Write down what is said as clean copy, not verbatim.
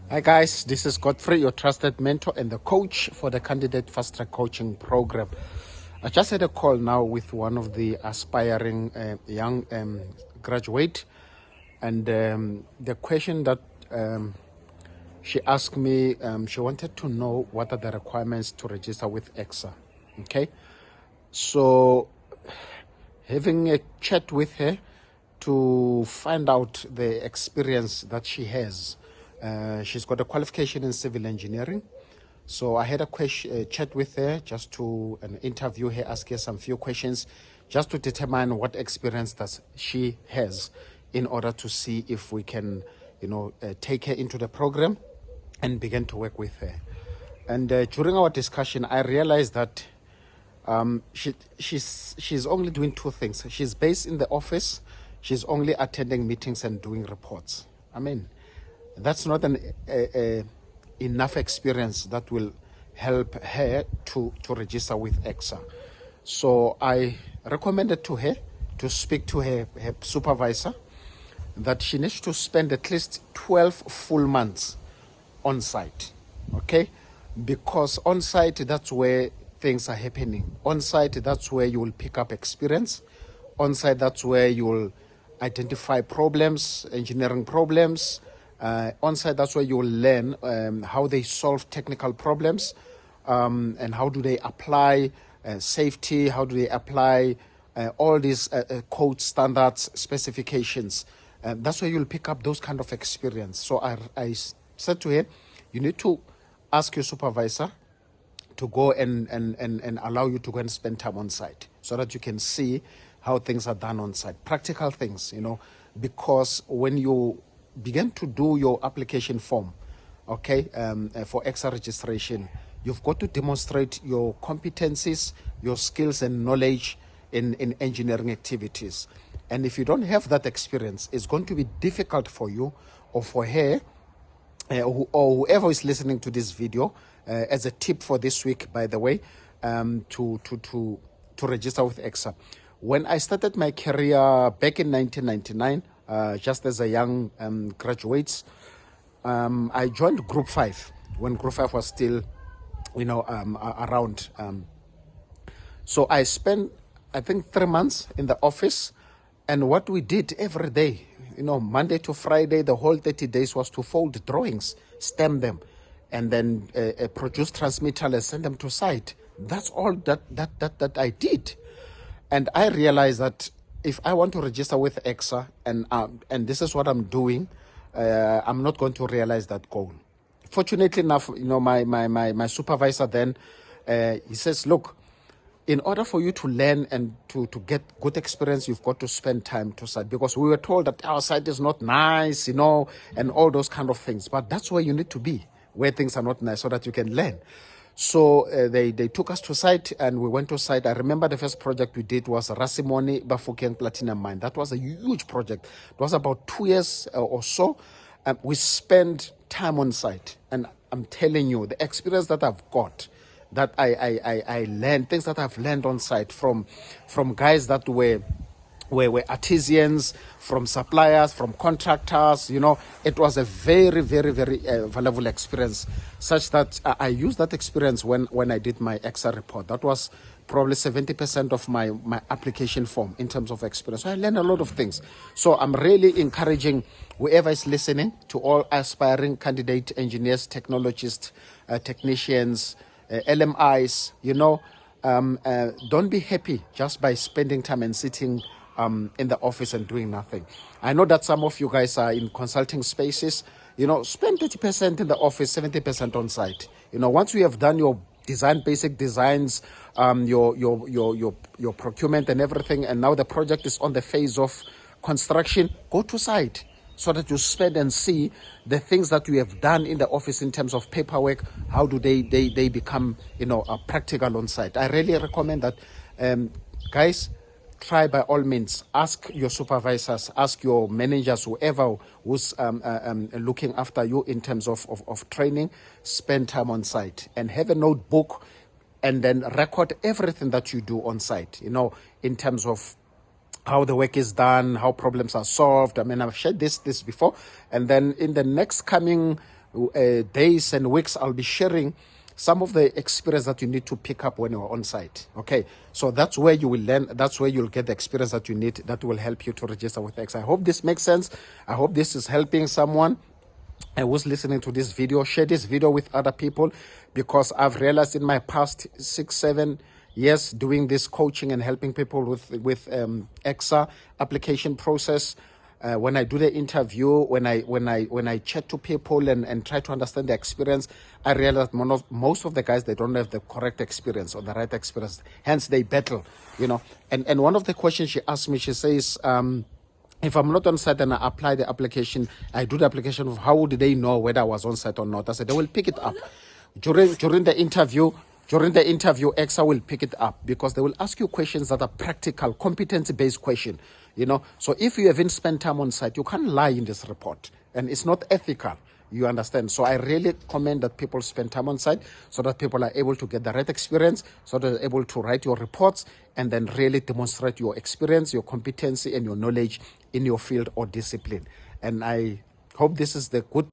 Hi guys, this is Godfrey, your trusted mentor and the coach for the Candidate Fast Track Coaching Program. I just had a call now with one of the aspiring young graduate, and the question that she asked me, she wanted to know what are the requirements to register with ECSA. Okay, so having a chat with her to find out the experience that she has. She's got a qualification in civil engineering. So I had a chat with her just to interview her, ask her some few questions, just to determine what experience does she has in order to see if we can, take her into the program and begin to work with her. And during our discussion, I realized that she's only doing two things. She's based in the office. She's only attending meetings and doing reports. I mean, that's not enough experience that will help her to register with ECSA. So I recommended to her to speak to her supervisor that she needs to spend at least 12 full months on site, okay? Because on site, that's where things are happening. On site, that's where you will pick up experience. On site, that's where you will identify problems, engineering problems. On site, that's where you will learn how they solve technical problems and how do they apply safety, how do they apply all these code standards, specifications. That's where you'll pick up those kind of experience. So I said to her, you need to ask your supervisor to go and allow you to go and spend time on site so that you can see how things are done on site. Practical things, because when you begin to do your application form, okay, for ECSA registration, you've got to demonstrate your competencies, your skills and knowledge in engineering activities. And if you don't have that experience, it's going to be difficult for you or for her or whoever is listening to this video, as a tip for this week, by the way, to register with ECSA. When I started my career back in 1999, just as a young graduate, I joined Group 5 when Group 5 was still, around. So I spent, I think, 3 months in the office, and what we did every day, Monday to Friday, the whole 30 days was to fold drawings, stamp them, and then produce transmittal and send them to site. That's all that I did. And I realized that if I want to register with ECSA and this is what I'm doing, I'm not going to realize that goal. Fortunately enough, my supervisor then, he says, look, in order for you to learn and to get good experience, you've got to spend time to site, because we were told that our site is not nice, and all those kind of things. But that's where you need to be, where things are not nice, so that you can learn. So they took us to site, and we went to site. I remember the first project we did was Rasimoni Bafokeng Platinum Mine. That was a huge project. It was about 2 years or so. We spent time on site, and I'm telling you, the experience that I've got, that I learned, things that I've learned on site from guys that were artisans, from suppliers, from contractors, it was a very, very, very valuable experience, such that I used that experience when I did my ECSA report. That was probably 70% of my application form in terms of experience. So I learned a lot of things. So I'm really encouraging whoever is listening, to all aspiring candidate engineers, technologists, technicians, LMIs, don't be happy just by spending time and sitting in the office and doing nothing. I know that some of you guys are in consulting spaces. Spend 30% in the office, 70% on site. Once you have done your basic designs, your procurement and everything, and now the project is on the phase of construction, go to site, so that you spend and see the things that you have done in the office in terms of paperwork. How do they become, practical on site? I really recommend that, guys. Try by all means. Ask your supervisors, ask your managers, whoever who's looking after you in terms of training. Spend time on site and have a notebook, and then record everything that you do on site, in terms of how the work is done, how problems are solved. I mean, I've shared this before. And then in the next coming days and weeks, I'll be sharing some of the experience that you need to pick up when you're on site. Okay, so that's where you will learn, that's where you'll get the experience that you need, that will help you to register with ECSA. I hope this makes sense. I hope this is helping someone who's listening to this video. Share this video with other people, because I've realized in my past 6-7 years doing this coaching and helping people with ECSA application process, when I do the interview, when I chat to people and try to understand the experience, I realize most of the guys, they don't have the correct experience or the right experience. Hence they battle, you know. And one of the questions she asked me, she says, if I'm not on site and I apply the application, I do the application, how would they know whether I was on site or not? I said, they will pick it up during the interview. During the interview, ECSA will pick it up, because they will ask you questions that are practical, competency-based question, you know. So if you haven't spent time on site, you can't lie in this report, and it's not ethical, you understand. So I really commend that people spend time on site, so that people are able to get the right experience, so that they're able to write your reports and then really demonstrate your experience, your competency, and your knowledge in your field or discipline. And I hope this is the good